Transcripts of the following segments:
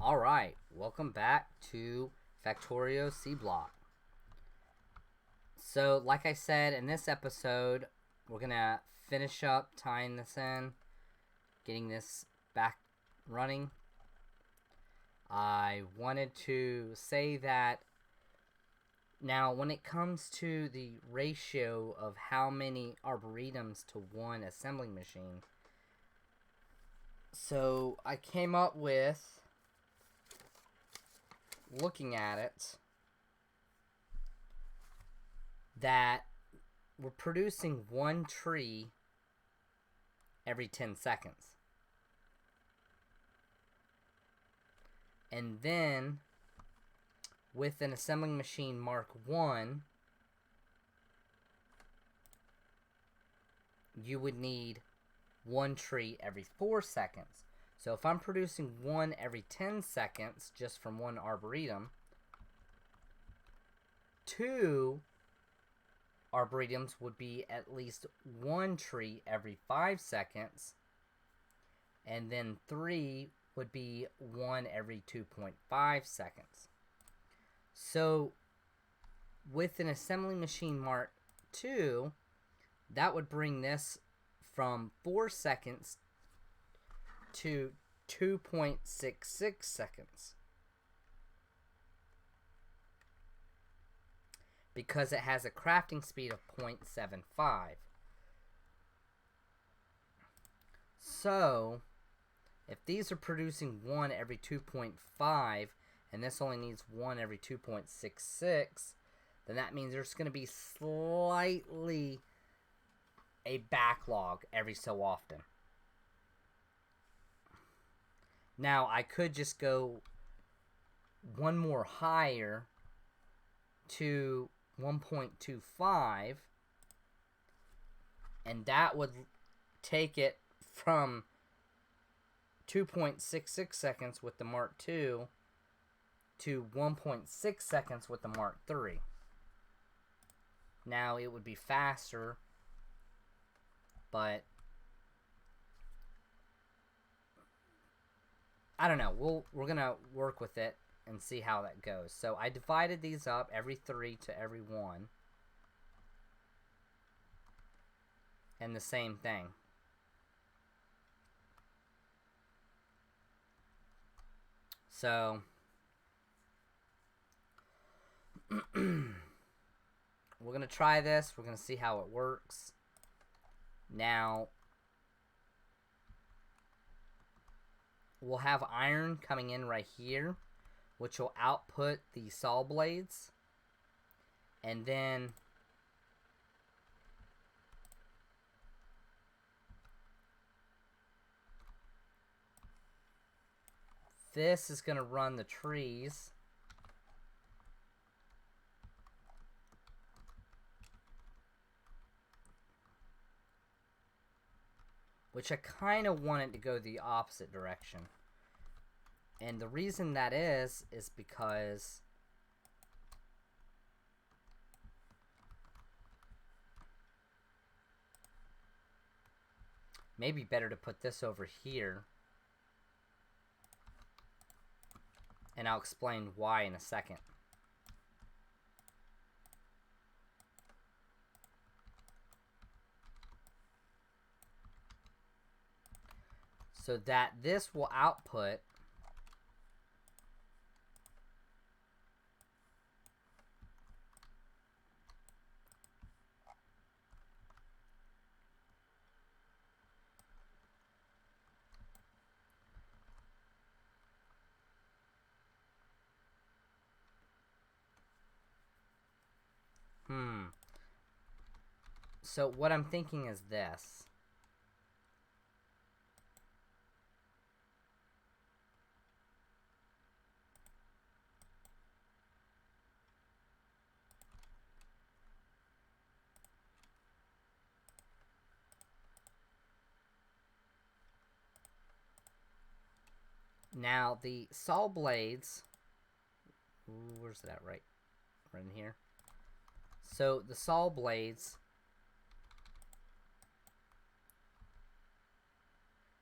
Alright, welcome back to Factorio Seablock. So, like I said, in this episode, we're gonna finish up tying this in, getting this back running. I wanted to say that now, when it comes to the ratio of how many arboretums to one assembling machine, so I came up with, looking at it, that we're producing one tree every 10 seconds. And then, with an assembling machine Mark 1, you would need one tree every 4 seconds. So if I'm producing one every 10 seconds just from one arboretum, 2 arboretums would be at least one tree every 5 seconds, and then 3 would be one every 2.5 seconds. So with an assembly machine Mark 2, that would bring this from 4 seconds to 2.66 seconds. Because it has a crafting speed of 0.75. So, if these are producing one every 2.5, and this only needs one every 2.66, then that means there's going to be slightly a backlog every so often. Now, I could just go one more higher to 1.25, and that would take it from 2.66 seconds with the Mark II to 1.6 seconds with the Mark III. Now it would be faster, but I don't know. We're gonna work with it and see how that goes. So I divided these up, every 3 to every 1. And the same thing. So we're going to try this. We're going to see how it works. Now, we'll have iron coming in right here, which will output the saw blades. And then this is going to run the trees. Which I kind of want it to go the opposite direction. And the reason that is because maybe better to put this over here. And I'll explain why in a second. So that this will output So what I'm thinking is this. Now the saw blades, where's that right in here? So the saw blades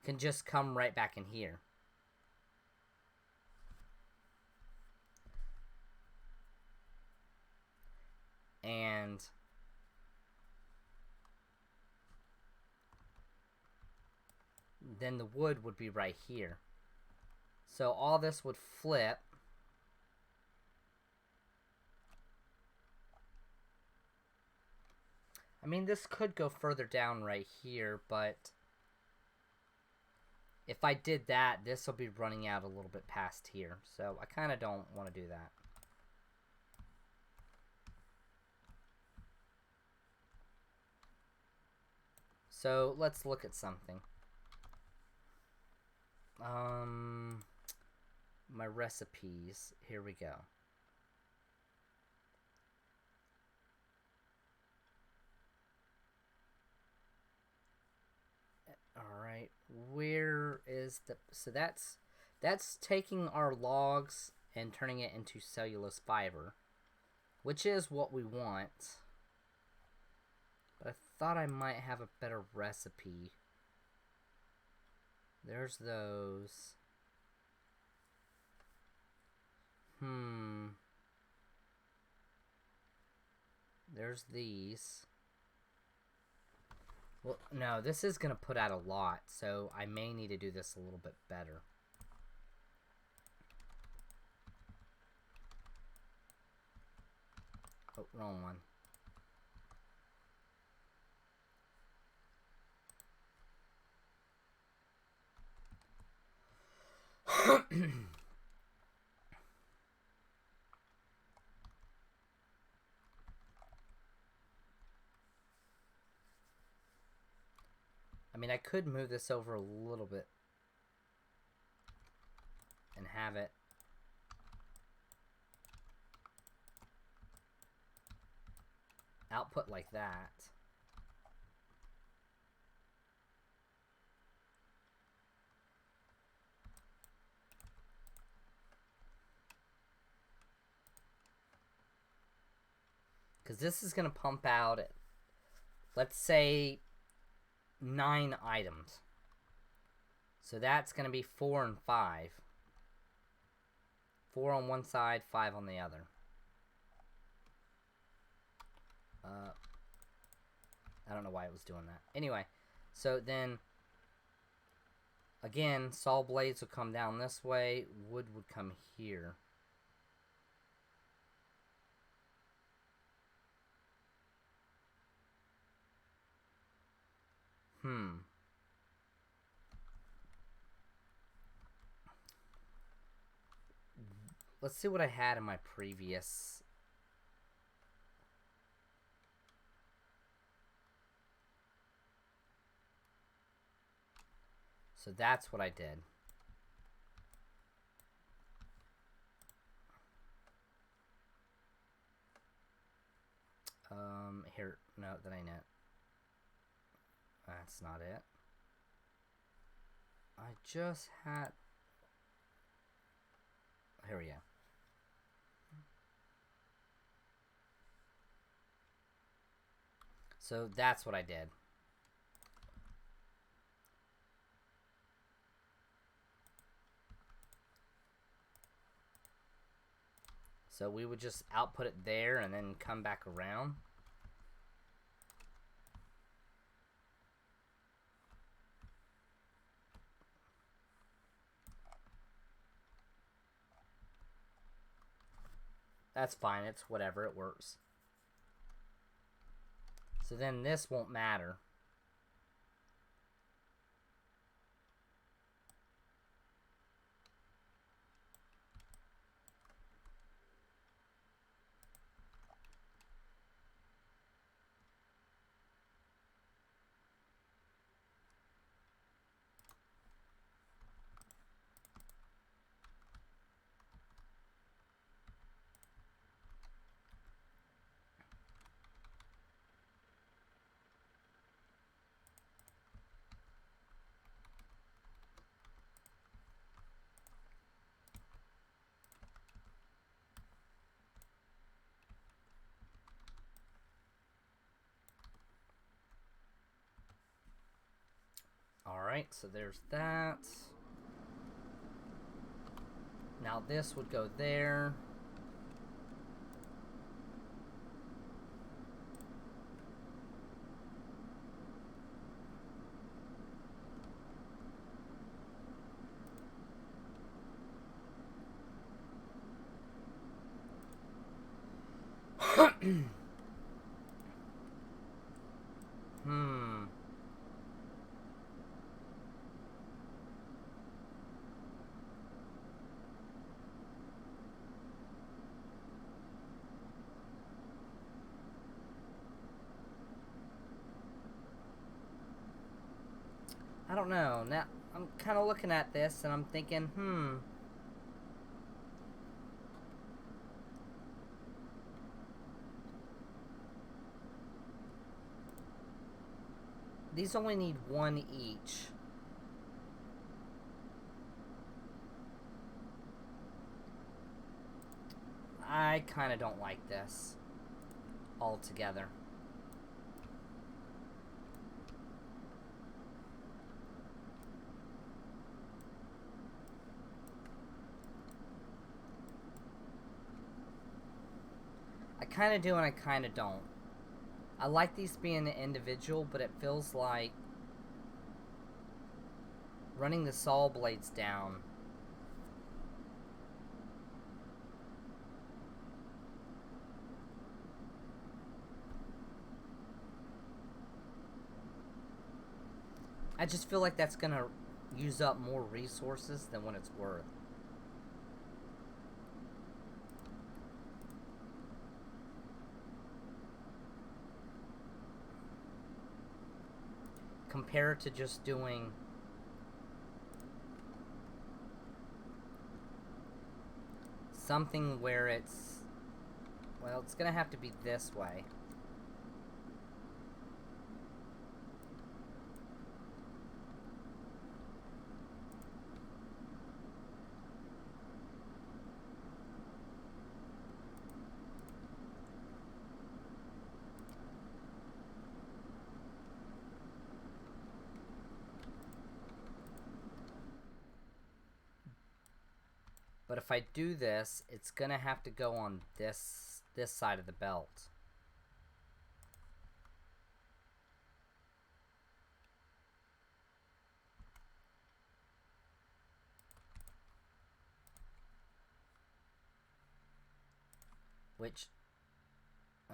can just come right back in here. then the wood would be right here. So all this would flip. I mean, this could go further down right here, but if I did that, this will be running out a little bit past here. So I kind of don't want to do that. So let's look at something. My recipes. Here we go. Alright, where is the... So that's taking our logs and turning it into cellulose fiber, which is what we want. But I thought I might have a better recipe. There's those. There's these. Well, no, this is going to put out a lot, so I may need to do this a little bit better. Oh, wrong one. I mean, I could move this over a little bit and have it output like that. Because this is going to pump out, let's say, 9 items. So that's going to be 4 and 5. 4 on one side, 5 on the other. I don't know why it was doing that. Anyway, so then, again, saw blades would come down this way. Wood would come here. Let's see what I had in my previous. So that's what I did. Here, no, that ain't it. That's not it. I just had... Here we go. So that's what I did. So we would just output it there and then come back around. That's fine, it's whatever, it works. So then this won't matter. Alright, so there's that. Now this would go there. Hmm. I don't know. Now, I'm kind of looking at this and I'm thinking, these only need one each. I kind of don't like this altogether. I kind of do and I kind of don't. I like these being individual, but it feels like running the saw blades down. I just feel like that's gonna use up more resources than what it's worth. Compared to just doing something where it's, well, it's gonna have to be this way. But if I do this, it's gonna have to go on this side of the belt. Which,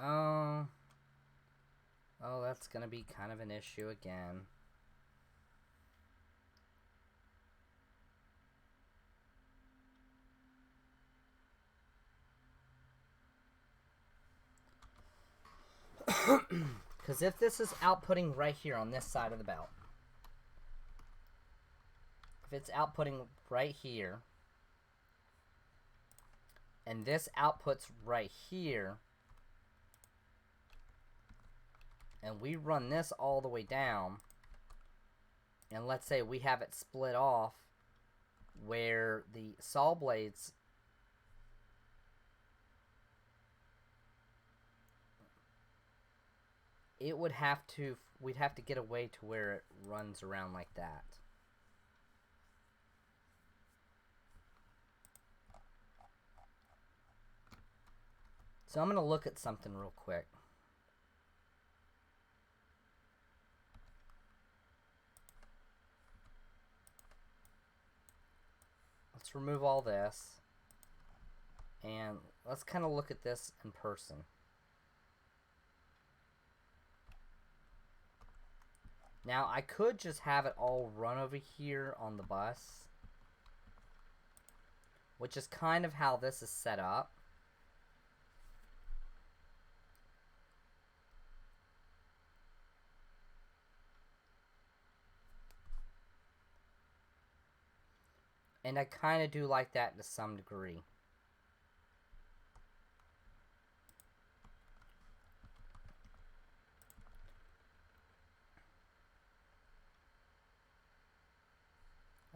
oh, that's gonna be kind of an issue again. Because if this is outputting right here on this side of the belt, if it's outputting right here, and this outputs right here, and we run this all the way down, and let's say we have it split off where the saw blades we'd have to get a way to where it runs around like that. So I'm going to look at something real quick. Let's remove all this. And let's kind of look at this in person. Now, I could just have it all run over here on the bus, which is kind of how this is set up. And I kind of do like that to some degree.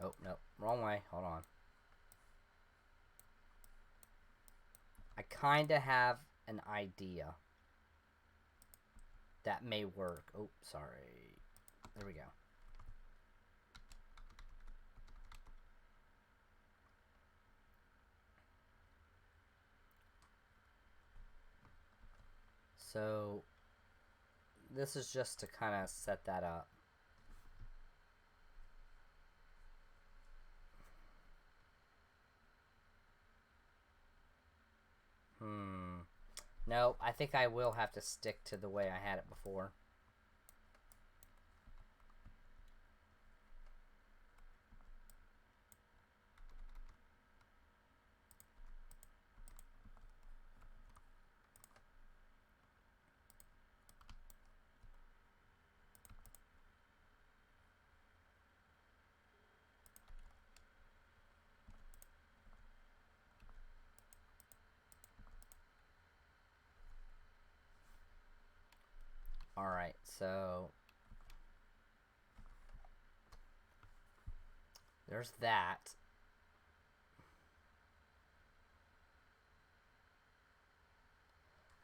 Oh, no, wrong way. Hold on. I kind of have an idea that may work. Oh, sorry. There we go. So, this is just to kind of set that up. No, I think I will have to stick to the way I had it before. Alright, so there's that.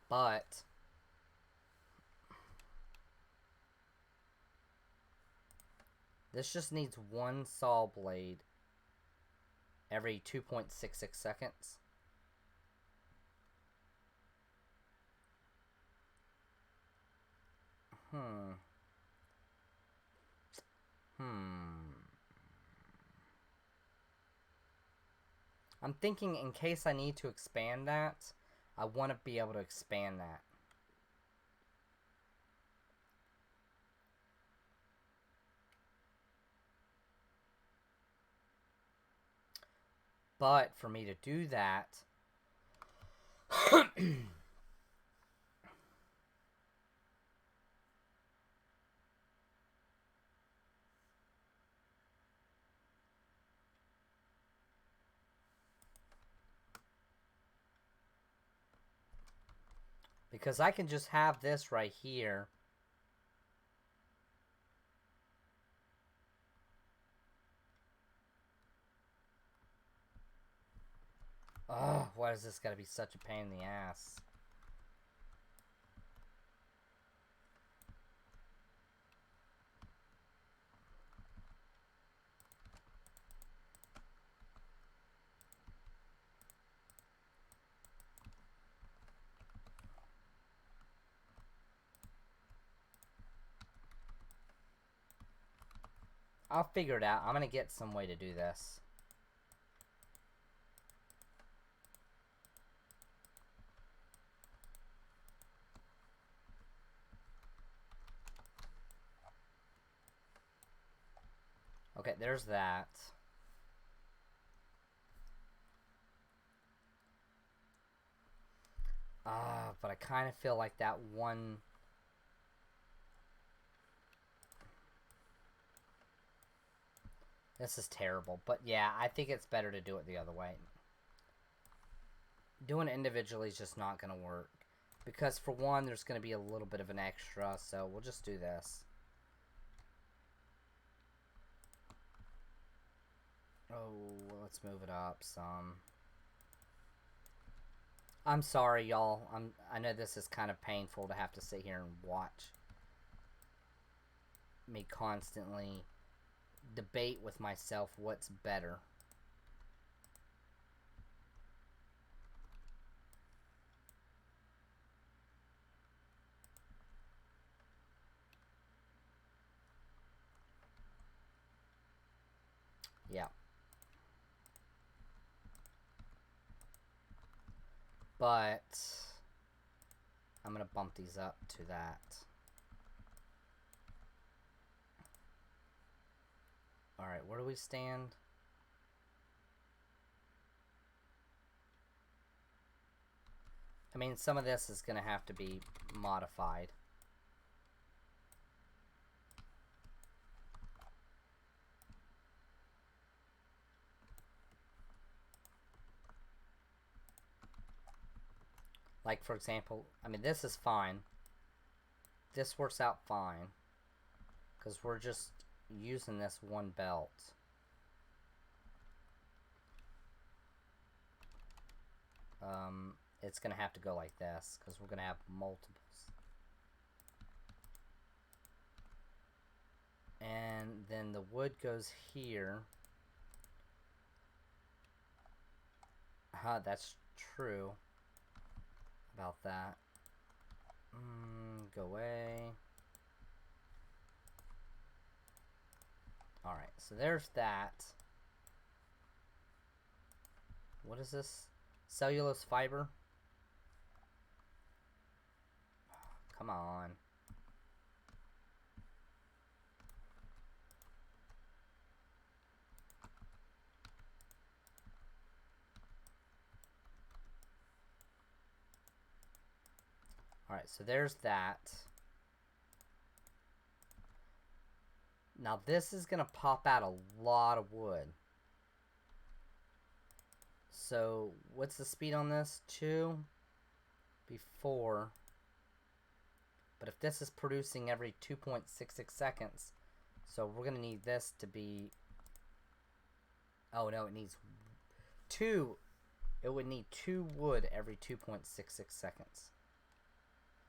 But this just needs one saw blade every 2.66 seconds. Hmm. I'm thinking in case I need to expand that, I want to be able to expand that. But for me to do that, because I can just have this right here. Ugh, why is this gotta be such a pain in the ass? I'll figure it out. I'm gonna get some way to do this. Okay, there's that. But I kind of feel like that one... This is terrible. But yeah, I think it's better to do it the other way. Doing it individually is just not going to work. Because for one, there's going to be a little bit of an extra, so we'll just do this. Oh, let's move it up some. I'm sorry, y'all. I know this is kind of painful to have to sit here and watch me constantly debate with myself what's better. Yeah. But I'm going to bump these up to that. Alright, where do we stand? I mean, some of this is going to have to be modified. Like, for example, I mean, this is fine. This works out fine. Because we're just using this one belt. It's going to have to go like this. Because we're going to have multiples. And then the wood goes here. That's true. About that. Go away. Alright, so there's that. What is this? Cellulose fiber? come on. Alright, so there's that. Now this is going to pop out a lot of wood. So what's the speed on this? 2? Be 4. But if this is producing every 2.66 seconds, so we're going to need this to be... Oh no, it needs 2. It would need 2 wood every 2.66 seconds.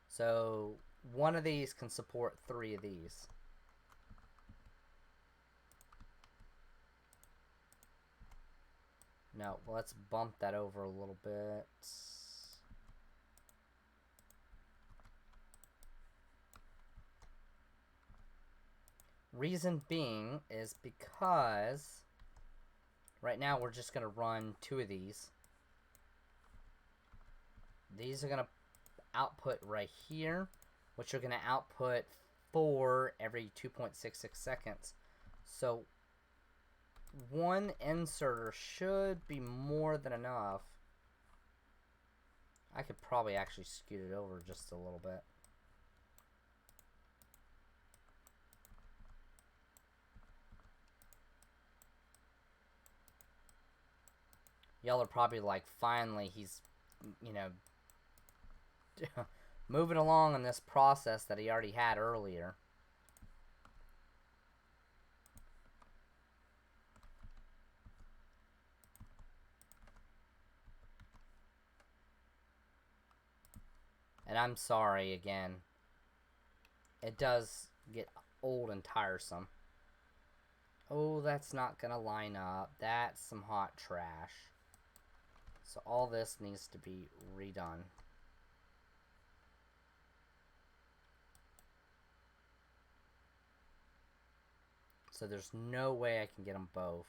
So one of these can support 3 of these. No, let's bump that over a little bit. Reason being is because right now we're just going to run 2 of these. These are going to output right here, which are going to output 4 every 2.66 seconds. So one inserter should be more than enough. I could probably actually scoot it over just a little bit. Y'all are probably like, finally, he's, you know, moving along in this process that he already had earlier. And I'm sorry again. It does get old and tiresome. Oh, that's not gonna line up. That's some hot trash. So all this needs to be redone. So there's no way I can get them both.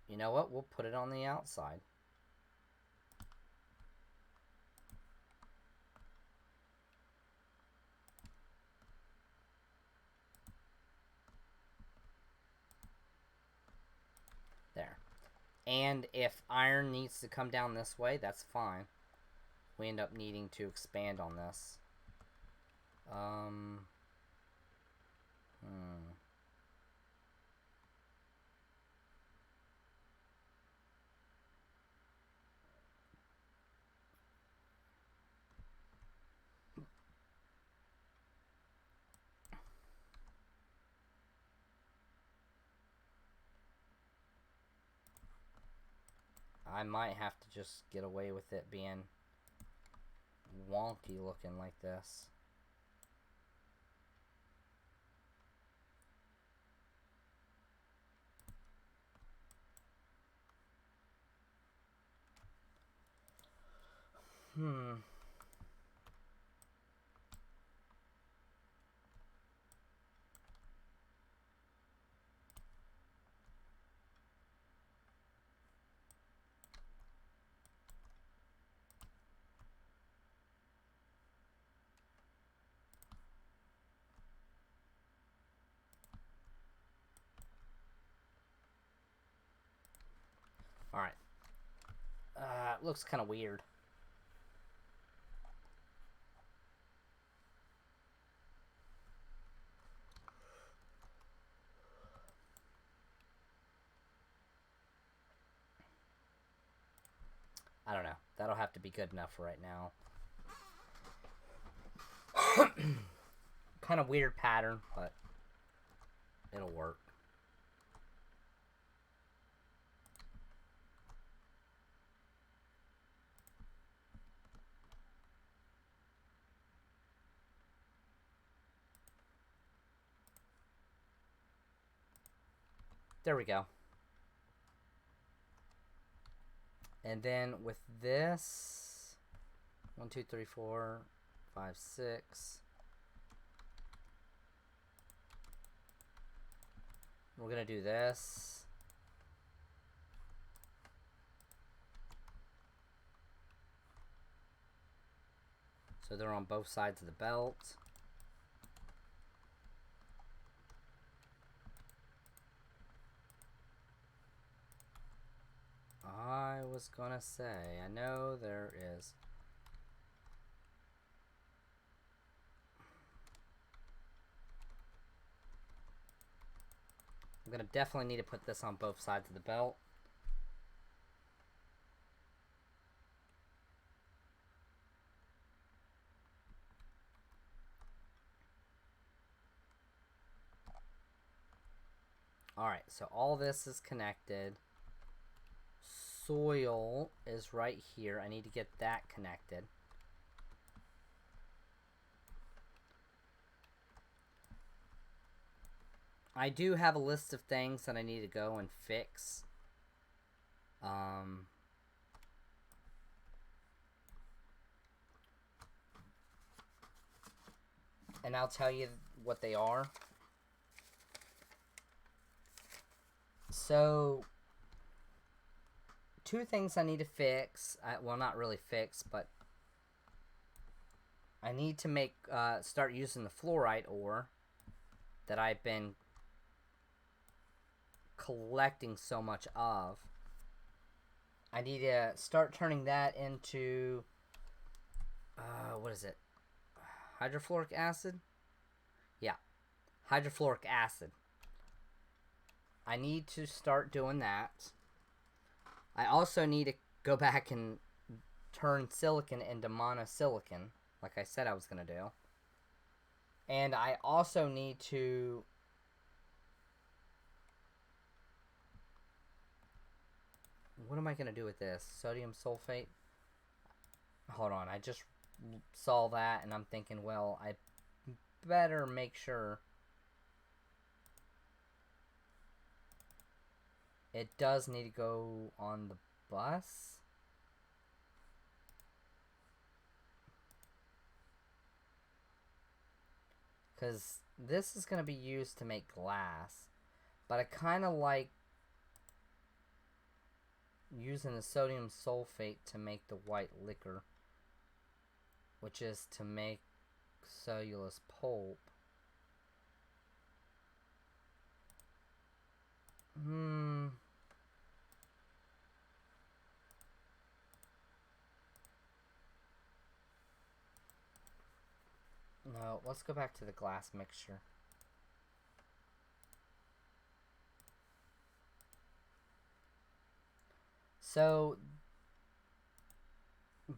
You know what? We'll put it on the outside. There. And if iron needs to come down this way, that's fine. We end up needing to expand on this. I might have to just get away with it being wonky looking like this. Alright. It looks kind of weird. I don't know. That'll have to be good enough for right now. Kind of weird pattern, but it'll work. There we go. And then with this, 1, 2, 3, 4, 5, 6. We're gonna do this. So they're on both sides of the belt. I was gonna say, I know there is. I'm gonna definitely need to put this on both sides of the belt. Alright, so all this is connected. Soil is right here. I need to get that connected. I do have a list of things that I need to go and fix. And I'll tell you what they are. So, two things I need to fix. Well, not really fix, but I need to make start using the fluorite ore that I've been collecting so much of. I need to start turning that into what is it? Hydrofluoric acid? Yeah, hydrofluoric acid. I need to start doing that. I also need to go back and turn silicon into monosilicon, like I said I was going to do. And I also need to... What am I going to do with this? Sodium sulfate? Hold on, I just saw that and I'm thinking, well, I better make sure it does need to go on the bus. Because this is going to be used to make glass. But I kind of like using the sodium sulfate to make the white liquor, which is to make cellulose pulp. No, let's go back to the glass mixture. So,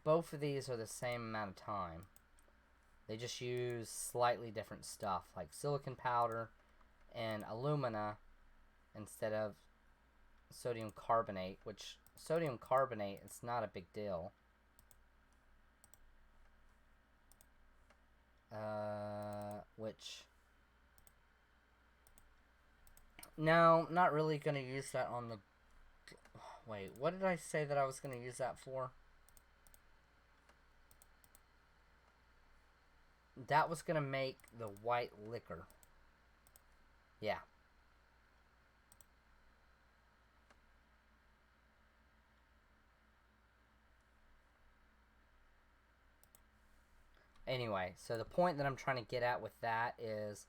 both of these are the same amount of time. They just use slightly different stuff, like silicon powder and alumina instead of sodium carbonate, which sodium carbonate, it's not a big deal. Which... No, not really going to use that on the... Wait, what did I say that I was going to use that for? That was going to make the white liquor. Yeah. Anyway, so the point that I'm trying to get at with that is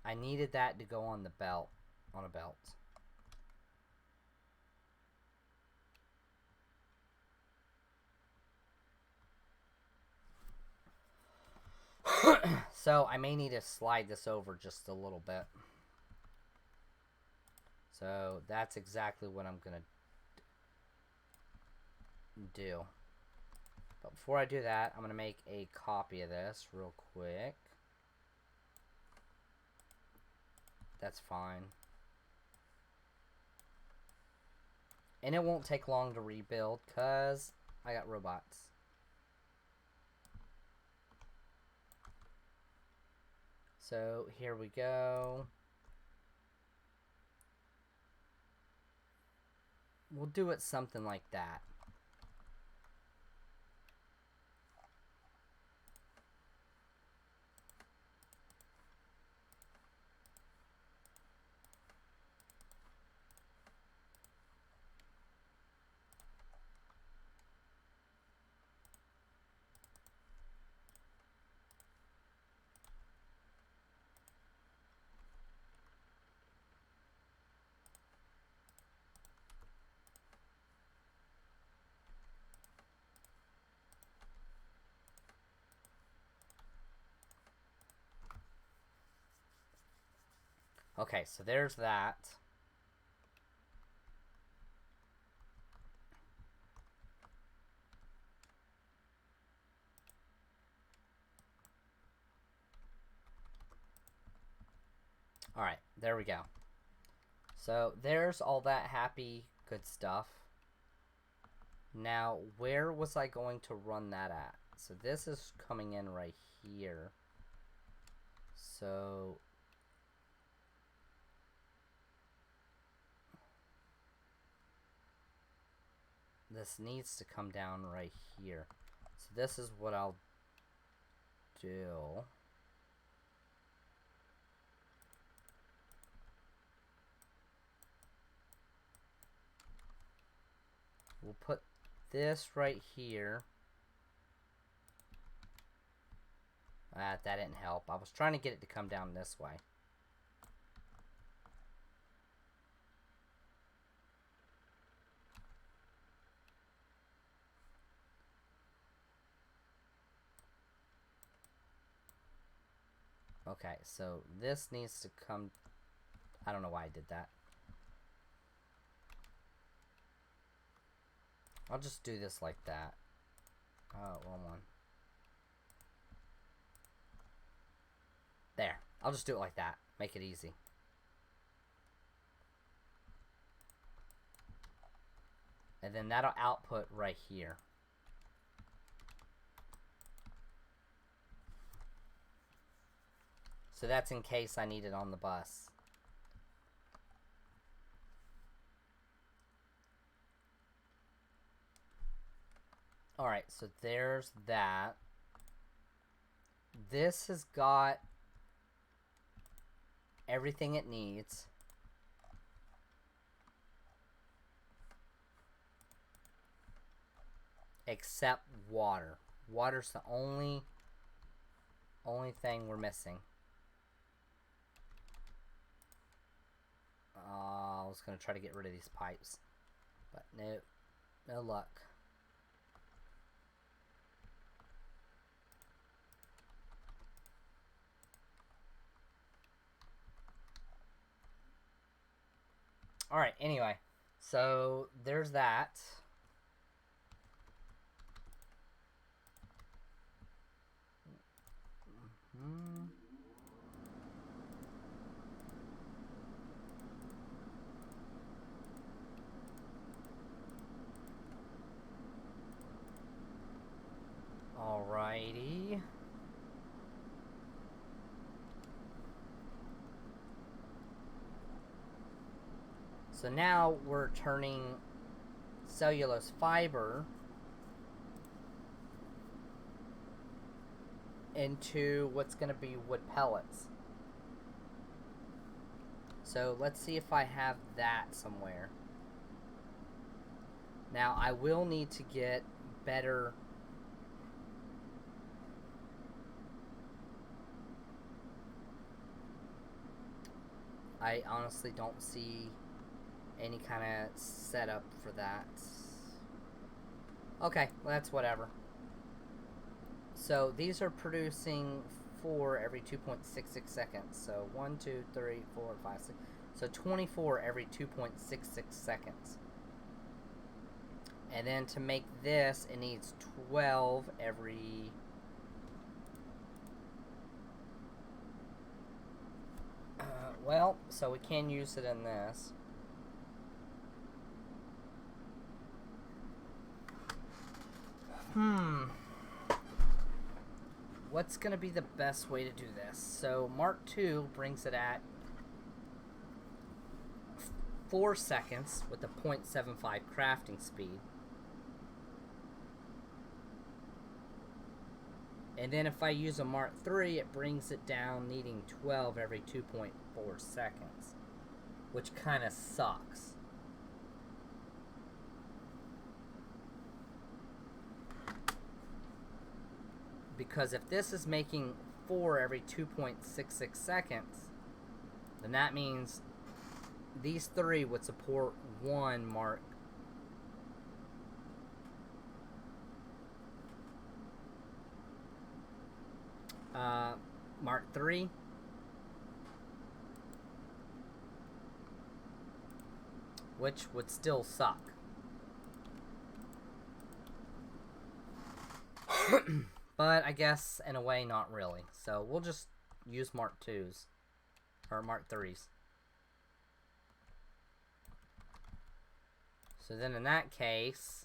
I needed that to go on the belt, on a belt. So I may need to slide this over just a little bit. So that's exactly what I'm going to do. But before I do that, I'm going to make a copy of this real quick. That's fine. And it won't take long to rebuild because I got robots. So here we go. We'll do it something like that. Okay, so there's that. Alright, there we go. So there's all that happy, good stuff. Now, where was I going to run that at? So this is coming in right here. So this needs to come down right here. So this is what I'll do. We'll put this right here. That didn't help. I was trying to get it to come down this way. Okay, so this needs to come... I don't know why I did that. I'll just do this like that. Oh, wrong one. There. I'll just do it like that. Make it easy. And then that'll output right here. So that's in case I need it on the bus. Alright, so there's that. This has got everything it needs. Except water. Water's the only thing we're missing. I was going to try to get rid of these pipes. But no, no luck. Alright, anyway. So, there's that. Alrighty. So now we're turning cellulose fiber into what's going to be wood pellets. So let's see if I have that somewhere. Now I will need to get better I honestly don't see any kind of setup for that. Okay, well, that's whatever. So these are producing 4 every 2.66 seconds. So 1, 2, 3, 4, 5, 6. So 24 every 2.66 seconds. And then to make this, it needs 12 every... well, so we can use it in this. What's going to be the best way to do this? So Mark II brings it at 4 seconds with a 0.75 crafting speed. And then if I use a Mark III, it brings it down needing 12 every 2.4 seconds, which kind of sucks. Because if this is making 4 every 2.66 seconds, then that means these 3 would support 1 Mark. Mark III. which would still suck. But I guess in a way not really. So we'll just use Mark 2s or Mark 3s. So then in that case,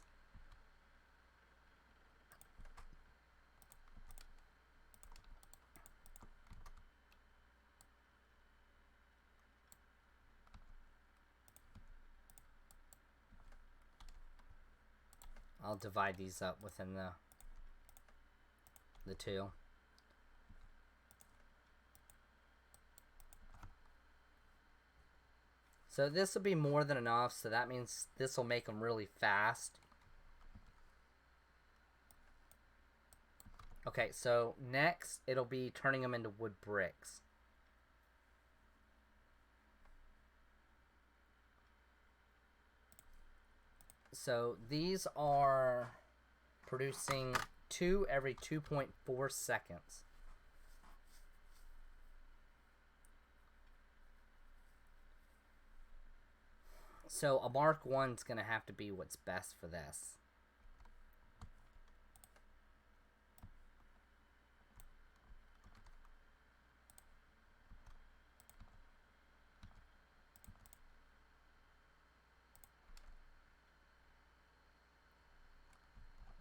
I'll divide these up within the two. So this will be more than enough, so that means this will make them really fast. Okay, so next it'll be turning them into wood bricks. So these are producing 2 every 2.4 seconds. So a Mark 1's going to have to be what's best for this.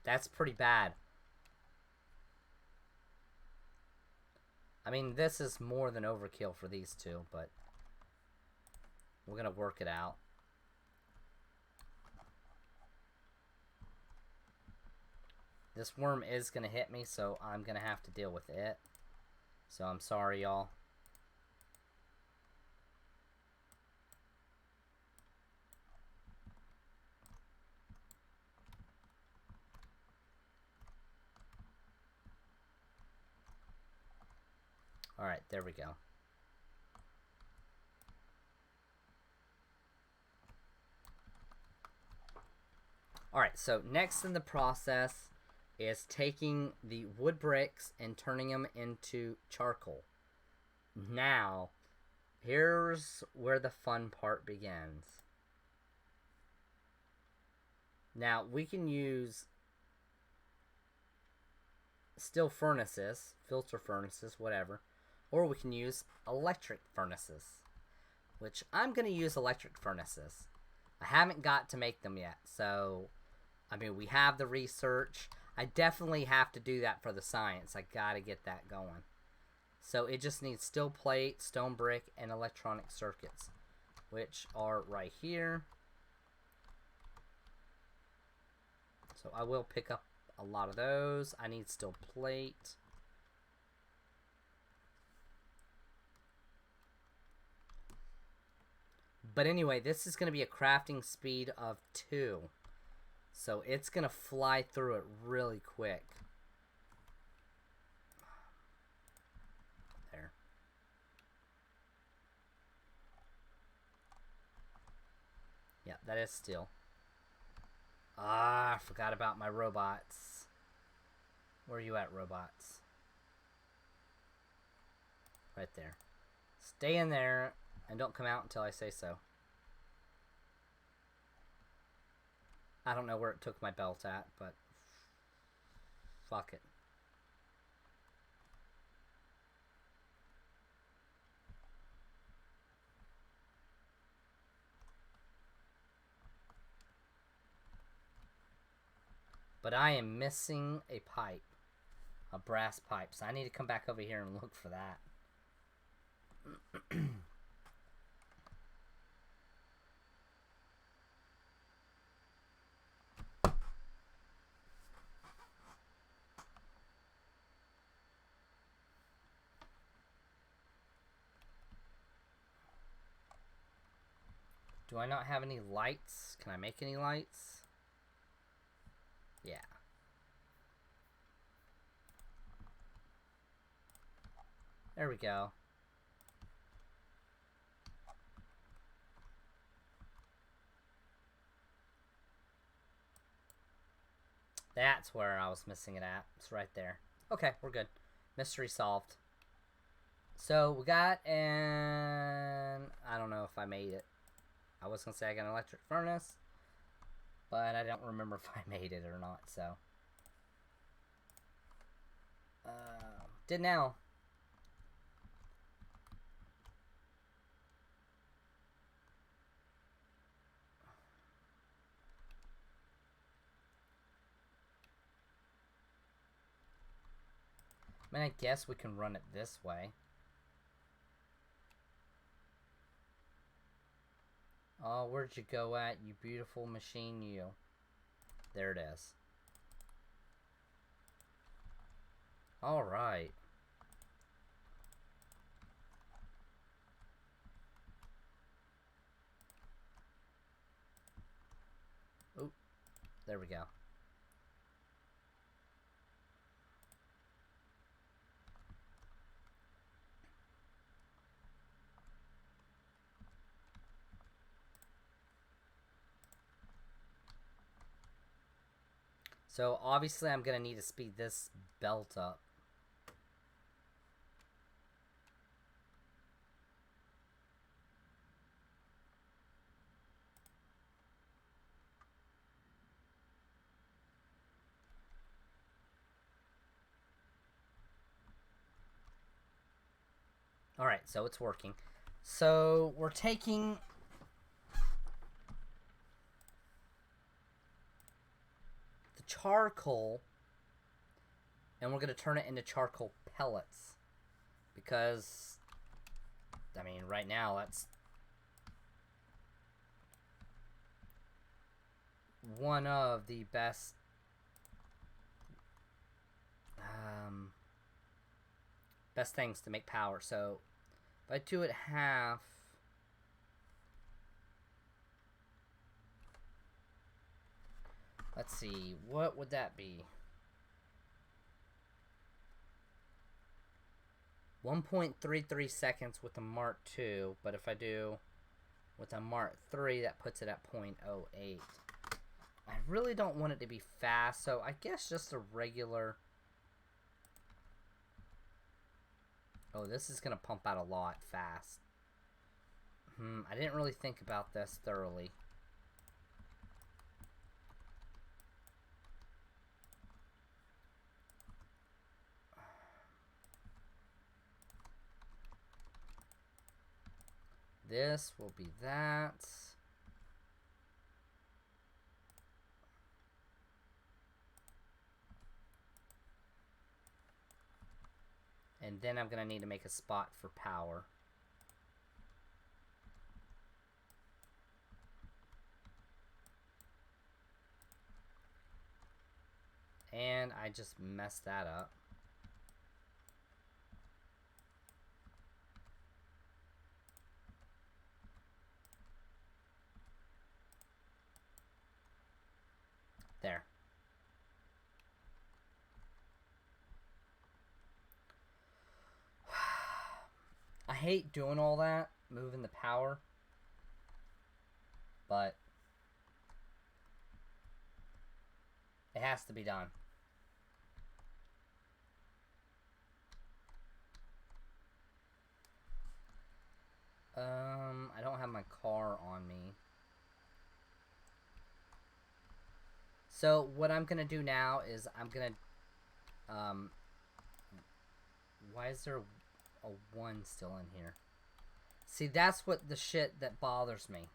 That's pretty bad. I mean, this is more than overkill for these two, but we're going to work it out. This worm is going to hit me, so I'm going to have to deal with it. So I'm sorry, y'all. Alright, there we go. Alright, so next in the process is taking the wood bricks and turning them into charcoal. Now, here's where the fun part begins. Now, we can use still furnaces, filter furnaces, whatever, or we can use electric furnaces, which I'm going to use electric furnaces. I haven't got to make them yet, so, I mean, we have the research. I definitely have to do that for the science. I got to get that going. So it just needs steel plate, stone brick, and electronic circuits, which are right here. So I will pick up a lot of those. I need steel plate. But anyway, this is going to be a crafting speed of 2. So it's going to fly through it really quick. There. Yeah, that is steel. Ah, I forgot about my robots. Where are you at, robots? Right there. Stay in there and don't come out until I say so. I don't know where it took my belt at, but fuck it. But I am missing a pipe. A brass pipe. So I need to come back over here and look for that. Do I not have any lights? Can I make any lights? Yeah. There we go. That's where I was missing it at. It's right there. Okay, we're good. Mystery solved. So we got, and I don't know if I made it. I was going to say I got an electric furnace, but I don't remember if I made it or not, so. Did now. I mean, I guess we can run it this way. Oh, where'd you go at, you beautiful machine, you? There it is. Alright. Oop. There we go. So, obviously, I'm going to need to speed this belt up. Alright, so it's working. So, we're taking the charcoal and we're going to turn it into charcoal pellets. Because, I mean, right now that's one of the best best things to make power. So if I do it half, let's see, what would that be? 1.33 seconds with a Mark II, but if I do with a Mark III, that puts it at 0.08. I really don't want it to be fast, so I guess just a regular. Oh, this is going to pump out a lot fast. I didn't really think about this thoroughly. This will be that. And then I'm going to need to make a spot for power. And I just messed that up. There. I hate doing all that, moving the power, but it has to be done. I don't have my car on me. So what I'm gonna do now is I'm gonna, why is there a 1 still in here? See, that's what the shit that bothers me.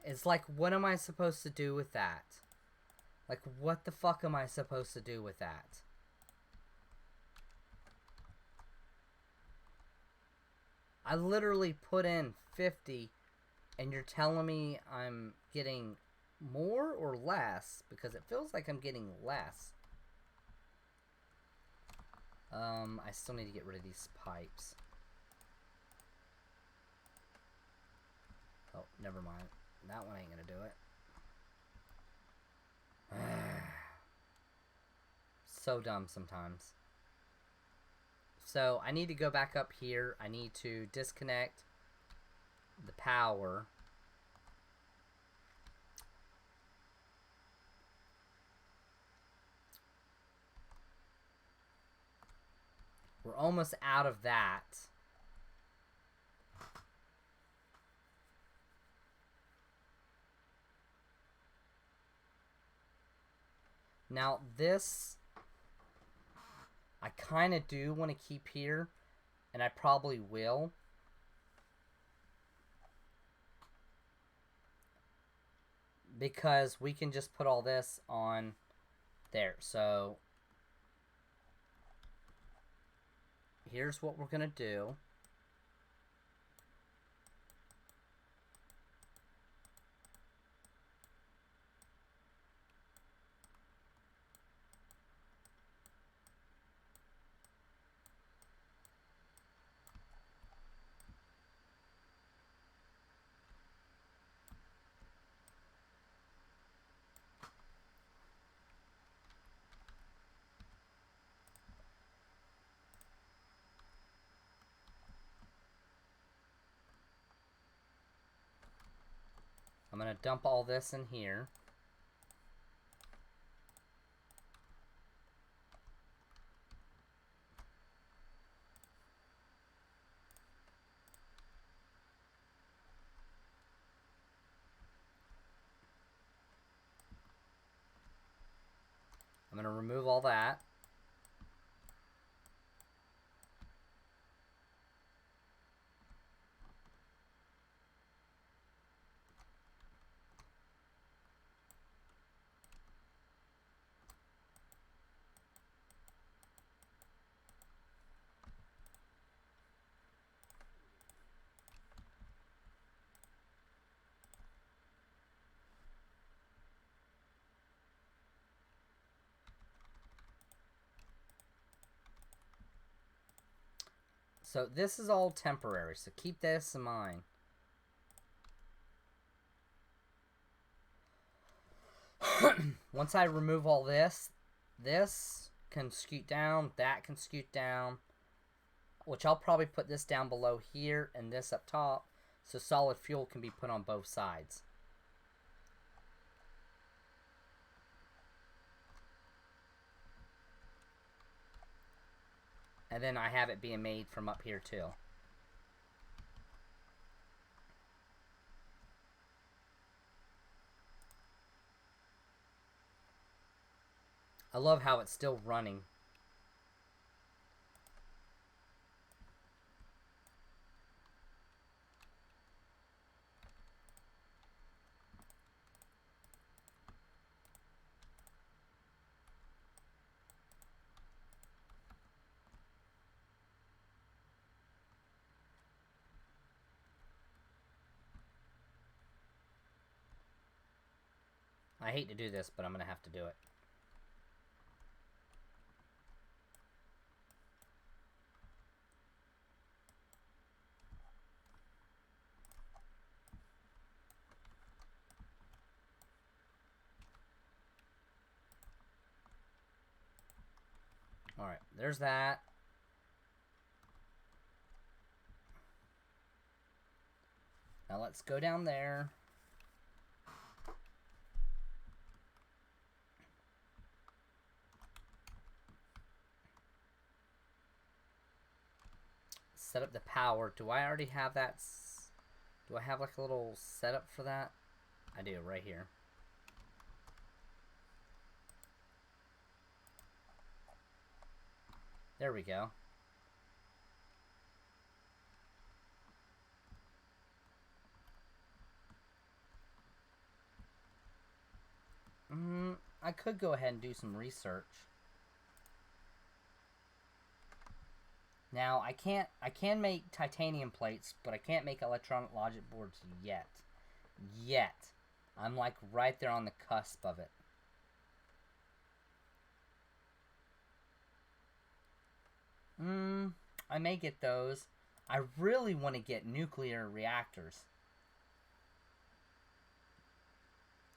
It's like, what am I supposed to do with that? Like, what the fuck am I supposed to do with that? I literally put in 50, and you're telling me I'm getting more or less? Because it feels like I'm getting less. I still need to get rid of these pipes. Oh, never mind. That one ain't gonna do it. So dumb sometimes. So I need to go back up here. I need to disconnect the power. We're almost out of that. Now this, I kind of do want to keep here, and I probably will. Because we can just put all this on there. So here's what we're going to do. I'm going to dump all this in here. I'm going to remove all that. So this is all temporary, so keep this in mind. Once I remove all this, this can scoot down, that can scoot down, which I'll probably put this down below here and this up top, so solid fuel can be put on both sides. And then I have it being made from up here too. I love how it's still running. I hate to do this, but I'm going to have to do it. Alright, there's that. Now let's go down there. Set up the power. Do I already have that? Do I have like a little setup for that? I do, right here. There we go. I could go ahead and do some research. Now, I can make titanium plates, but I can't make electronic logic boards yet. I'm like right there on the cusp of it. I may get those. I really want to get nuclear reactors.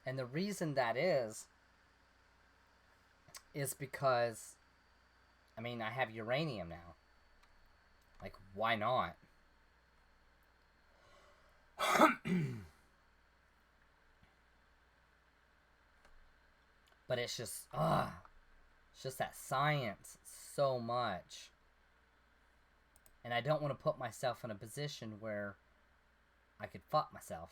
And the reason that is because, I mean, I have uranium now. Like, why not? But it's just, it's just that science so much. And I don't want to put myself in a position where I could fuck myself.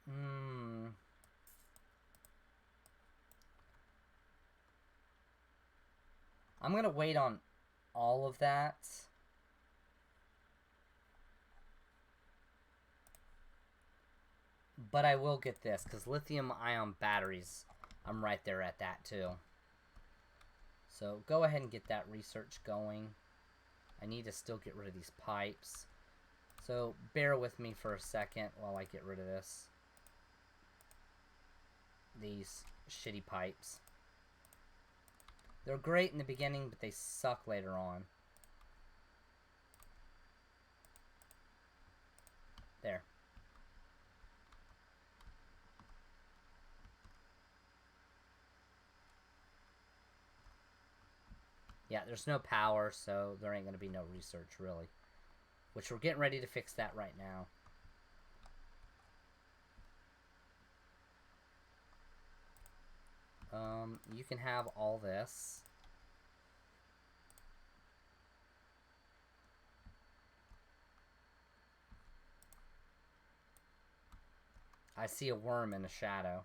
Hmm. I'm gonna wait on all of that. But I will get this, because lithium-ion batteries, I'm right there at that, too. So, go ahead and get that research going. I need to still get rid of these pipes. So, bear with me for a second while I get rid of this. These shitty pipes. They're great in the beginning, but they suck later on. There. Yeah, there's no power, so there ain't going to be no research, really. Which we're getting ready to fix that right now. You can have all this. I see a worm in a shadow.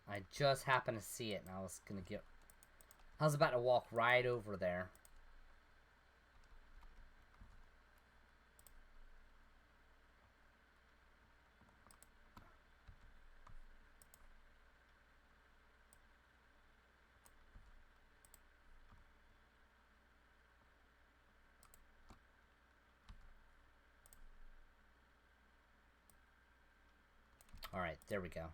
I just happened to see it, and I was gonna get... I was about to walk right over there. Alright, there we go.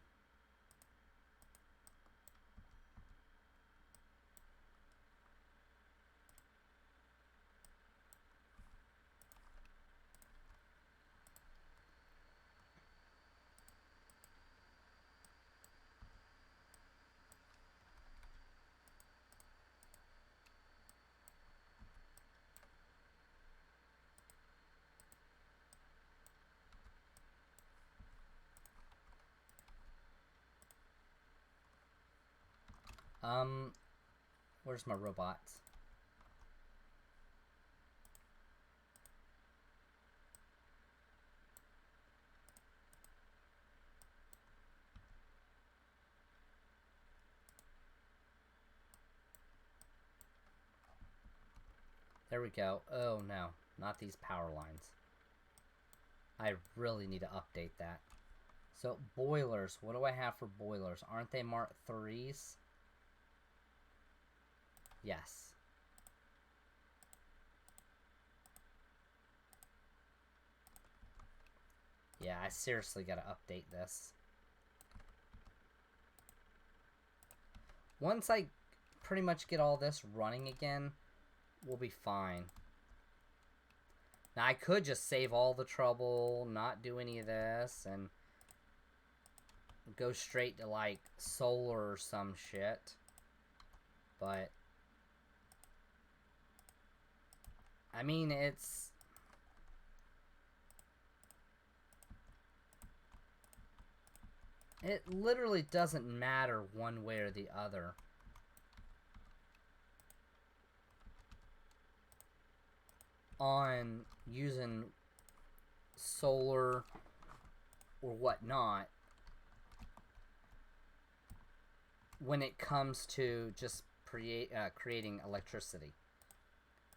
Where's my robots? There we go. Oh no, not these power lines. I really need to update that. So, boilers. What do I have for boilers? Aren't they Mark 3s? Yes. Yeah, I seriously gotta update this. Once I pretty much get all this running again, we'll be fine. Now, I could just save all the trouble, not do any of this, and go straight to, like, solar or some shit. But, I mean, it's... It literally doesn't matter one way or the other. On using solar or whatnot when it comes to just creating electricity.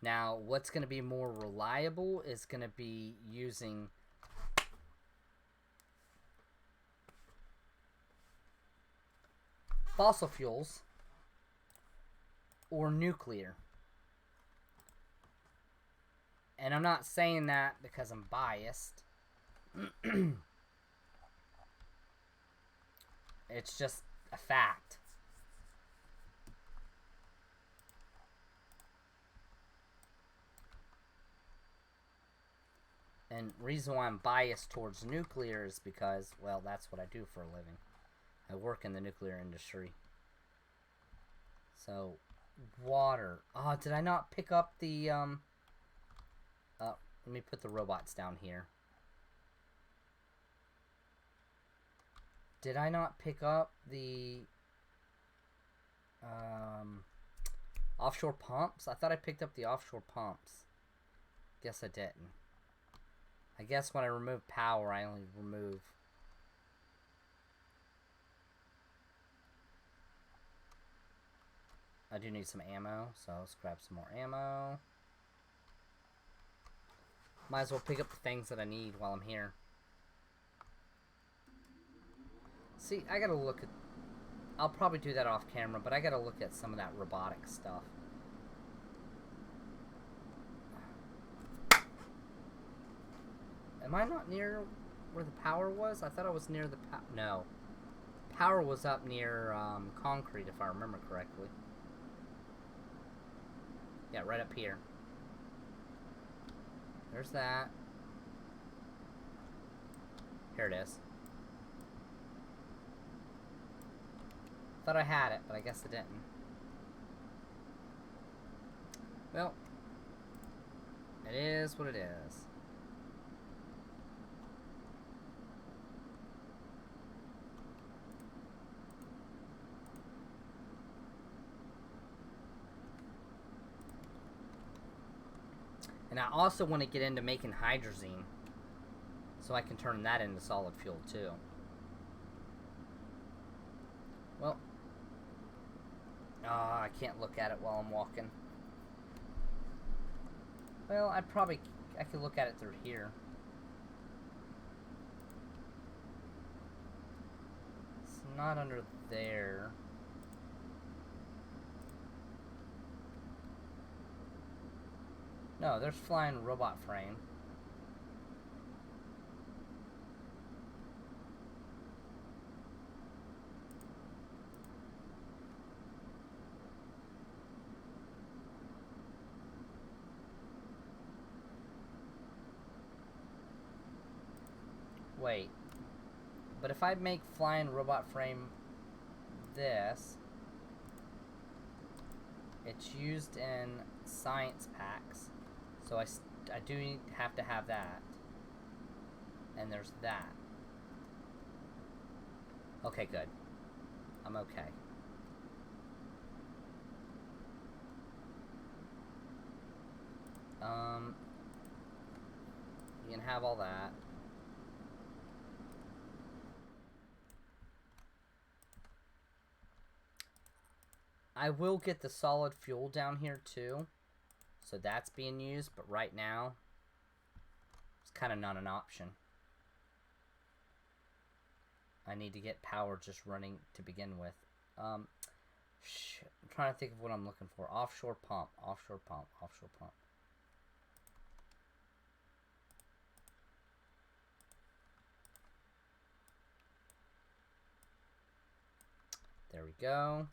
Now, what's going to be more reliable is going to be using fossil fuels or nuclear. And I'm not saying that because I'm biased. It's just a fact. And reason why I'm biased towards nuclear is because, well, that's what I do for a living. I work in the nuclear industry. So, water. Oh, did I not pick up the, let me put the robots down here. Did I not pick up the, offshore pumps? I thought I picked up the offshore pumps. Guess I didn't. I guess when I remove power, I only remove do need some ammo, so let's grab some more ammo. Might as well pick up the things that I need while I'm here. See, I gotta look at... I'll probably do that off camera, but I gotta look at some of that robotic stuff. Am I not near where the power was? I thought I was near the no. Power was up near concrete, if I remember correctly. Yeah, right up here. There's that. Here it is. Thought I had it, but I guess I didn't. Well, it is what it is. And I also want to get into making hydrazine, so I can turn that into solid fuel too. Well, I can't look at it while I'm walking. Well, I could look at it through here. It's not under there. No, there's flying robot frame. Wait. But if I make flying robot frame this, it's used in science packs. So I do have to have that. And there's that. Okay, good. I'm okay. You can have all that. I will get the solid fuel down here too. So that's being used, but right now, it's kind of not an option. I need to get power just running to begin with. I'm trying to think of what I'm looking for. Offshore pump, offshore pump, offshore pump. There we go.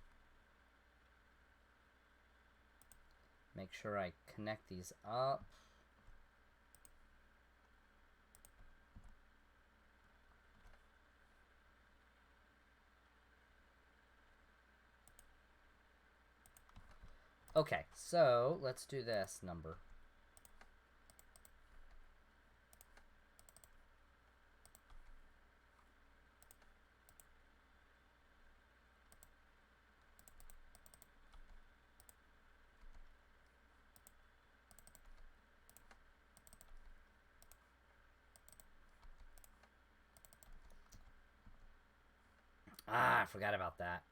Make sure I connect these up. Okay, so let's do this number. Ah, I forgot about that.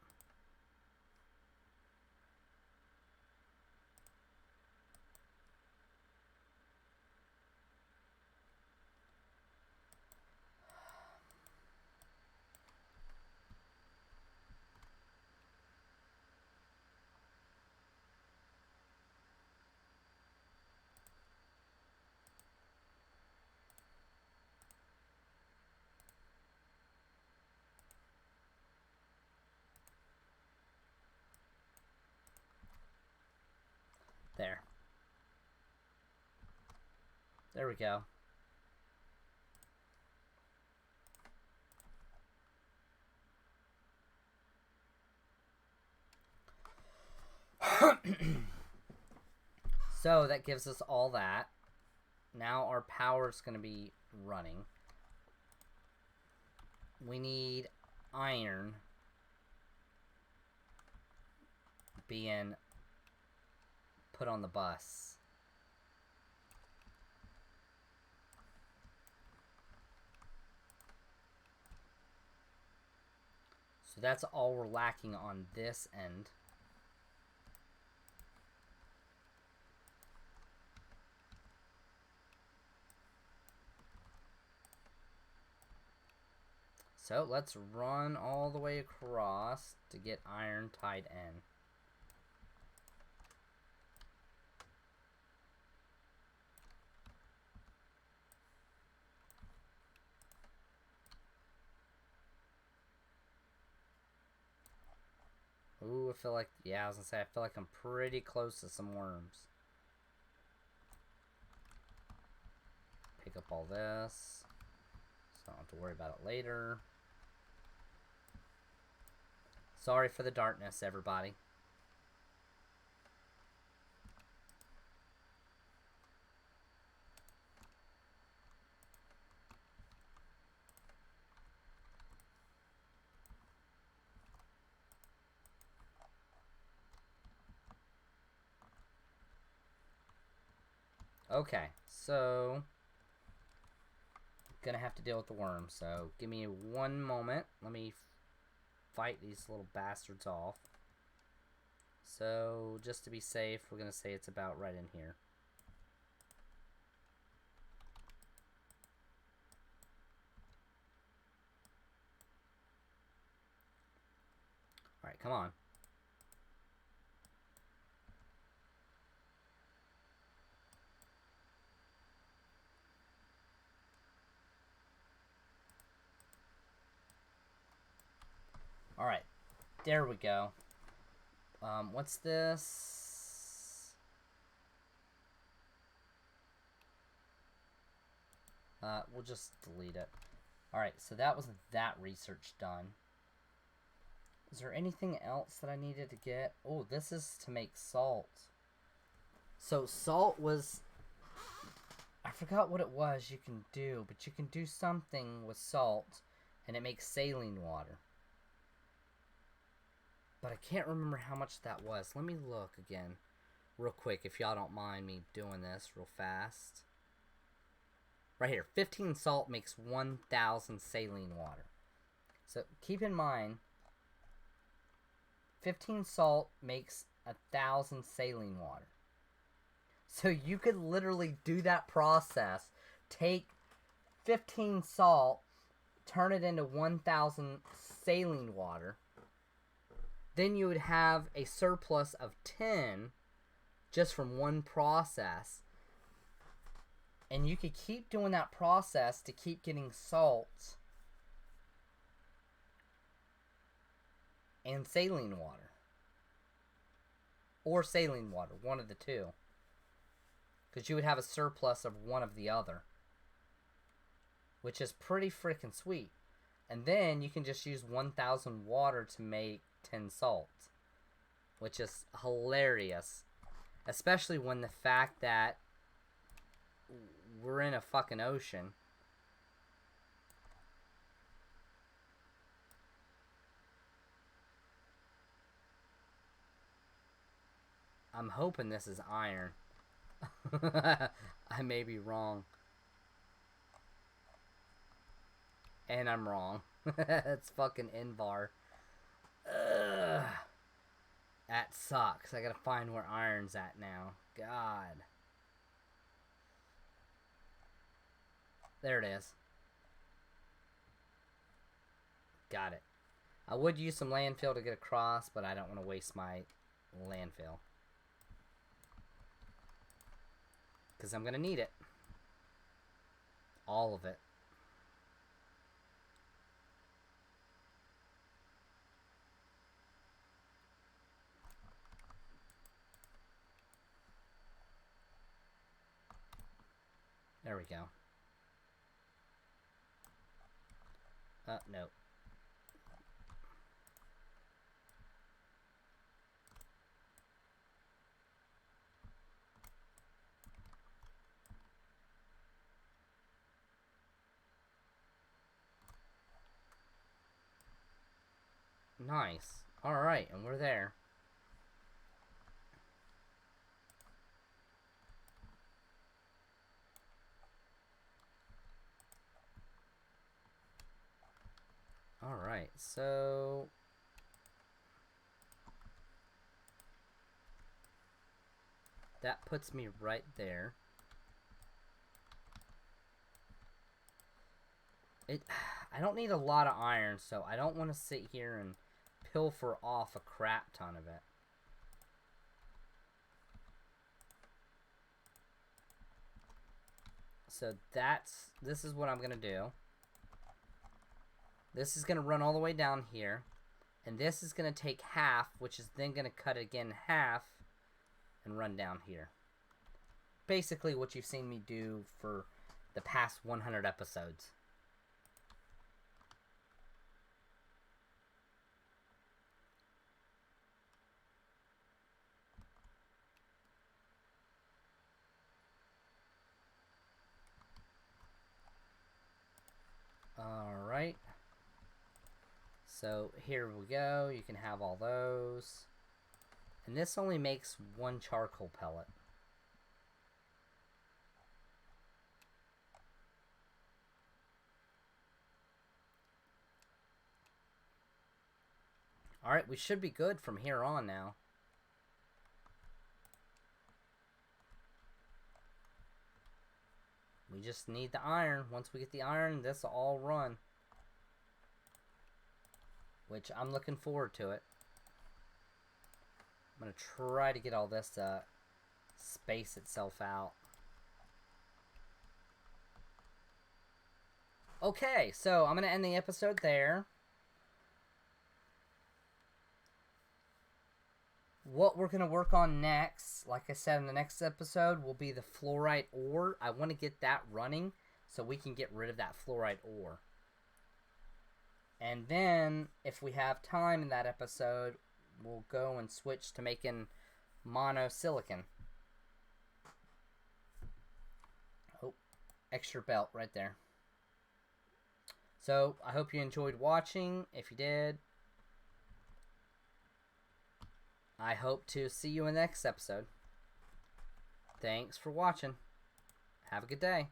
There. There we go. So that gives us all that. Now our power is going to be running. We need iron being put on the bus. So that's all we're lacking on this end. So let's run all the way across to get iron tied in. Ooh, I feel like, yeah, I was gonna say, I feel like I'm pretty close to some worms. Pick up all this, so I don't have to worry about it later. Sorry for the darkness, everybody. Okay, so gonna have to deal with the worms, so give me one moment. Let me fight these little bastards off. So just to be safe, we're gonna say it's about right in here. Alright, come on. Alright, there we go. What's this? We'll just delete it. Alright, so that was that research done. Is there anything else that I needed to get? Oh, this is to make salt. So salt was... I forgot what it was you can do, but you can do something with salt, and it makes saline water. But I can't remember how much that was. Let me look again real quick, if y'all don't mind me doing this real fast. Right here, 15 salt makes 1,000 saline water. So keep in mind, 15 salt makes 1,000 saline water. So you could literally do that process, take 15 salt, turn it into 1,000 saline water. Then you would have a surplus of 10 just from one process. And you could keep doing that process to keep getting salt and saline water. Or saline water, one of the two. Because you would have a surplus of one of the other. Which is pretty freaking sweet. And then you can just use 1,000 water to make 10 salt. Which is hilarious. Especially when the fact that we're in a fucking ocean. I'm hoping this is iron. I may be wrong. And I'm wrong. It's fucking Invar. Ugh. That sucks. I gotta find where iron's at now. God. There it is. Got it. I would use some landfill to get across, but I don't want to waste my landfill. Because I'm going to need it. All of it. There we go. No. Nice. Alright, and we're there. Alright, so... that puts me right there. I don't need a lot of iron, so I don't want to sit here and pilfer off a crap ton of it. So this is what I'm going to do. This is going to run all the way down here. And this is going to take half, which is then going to cut again half and run down here. Basically what you've seen me do for the past 100 episodes. Alright. So here we go. You can have all those. And this only makes one charcoal pellet. Alright, we should be good from here on now. We just need the iron. Once we get the iron, this will all run. Which I'm looking forward to it. I'm going to try to get all this to space itself out. Okay, so I'm going to end the episode there. What we're going to work on next, like I said in the next episode, will be the fluorite ore. I want to get that running so we can get rid of that fluorite ore. And then, if we have time in that episode, we'll go and switch to making monosilicon. Oh, extra belt right there. So, I hope you enjoyed watching. If you did, I hope to see you in the next episode. Thanks for watching. Have a good day.